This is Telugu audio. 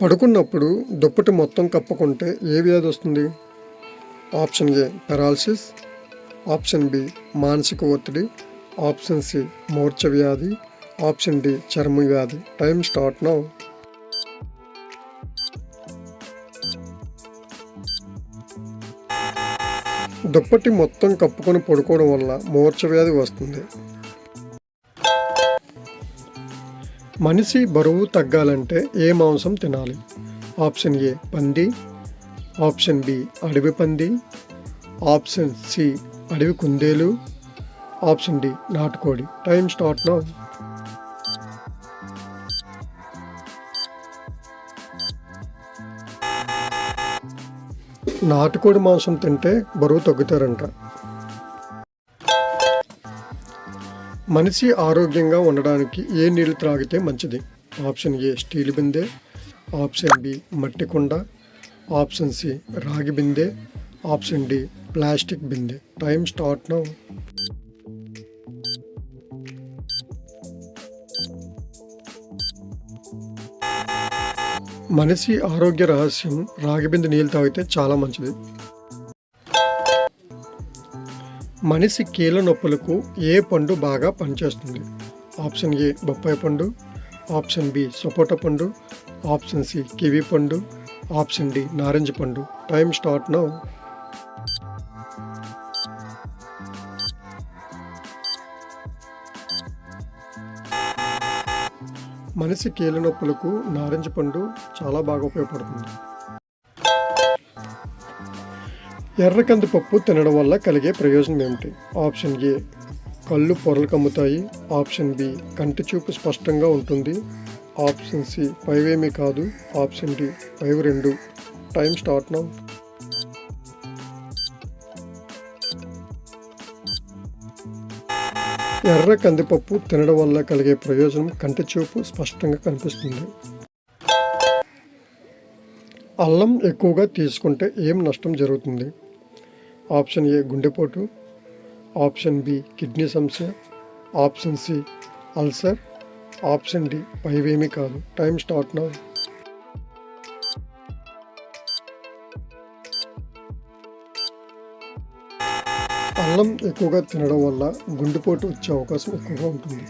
పడుకున్నప్పుడు దుప్పటి మొత్తం కప్పుకుంటే ఏ వ్యాధి వస్తుంది? Option A paralysis, option B మానసిక ఒత్తిడి, ఆప్షన్ సి మూర్ఛ వ్యాధి, ఆప్షన్ డి చర్మ వ్యాధి. Time start now. దుప్పటి మొత్తం కప్పుకొని పడుకోవడం వల్ల మూర్ఛ వ్యాధి వస్తుంది. మనిషి బరువు తగ్గాలంటే ఏ మాంసం తినాలి? ఆప్షన్ ఏ పంది, ఆప్షన్ బి అడవి పంది, ఆప్షన్ సి అడవి కుందేలు, ఆప్షన్ డి నాటుకోడి. Time start now. నాటుకోడి మాంసం తింటే బరువు తగ్గుతారంట. మనిషి ఆరోగ్యంగా ఉండడానికి ఏ నీళ్లు త్రాగితే మంచిది? ఆప్షన్ ఏ స్టీల్ బిందె, ఆప్షన్ బి మట్టి కుండ, ఆప్షన్ సి రాగి బిందె, ఆప్షన్ డి ప్లాస్టిక్ బిందె. Time start now. మనిషి ఆరోగ్య రహస్యం రాగి బిందె నీళ్ళు తాగితే చాలా మంచిది. మనిషి కీళ్ళ నొప్పులకు ఏ పండు బాగా పనిచేస్తుంది? ఆప్షన్ ఏ బొప్పాయి పండు, ఆప్షన్ బి సపోటా పండు, ఆప్షన్ సి కివి పండు, ఆప్షన్ డి నారింజ పండు. Time start now. మనిషి కీళ్ళ నొప్పులకు నారింజ పండు చాలా బాగా ఉపయోగపడుతుంది. ఎర్ర కందిపప్పు తినడం వల్ల కలిగే ప్రయోజనం ఏమిటి? ఆప్షన్ ఏ కళ్ళు పొరలు కమ్ముతాయి, ఆప్షన్ బి కంటి చూపు స్పష్టంగా ఉంటుంది, ఆప్షన్ సి పైవేమీ కాదు, ఆప్షన్ డి పైవి రెండు. Time start now. ఎర్ర కందిపప్పు తినడం వల్ల కలిగే ప్రయోజనం కంటి చూపు స్పష్టంగా కనిపిస్తుంది. అల్లం ఎక్కువగా తీసుకుంటే ఏం నష్టం జరుగుతుంది? ఆప్షన్ ఏ గుండెపోటు, ఆప్షన్ బి కిడ్నీ సమస్య, option C ulcer, option D పైవేమీ కాదు. Time start now. అల్లం ఎక్కువగా తినడం వల్ల గుండెపోటు వచ్చే అవకాశం ఎక్కువగా ఉంటుంది.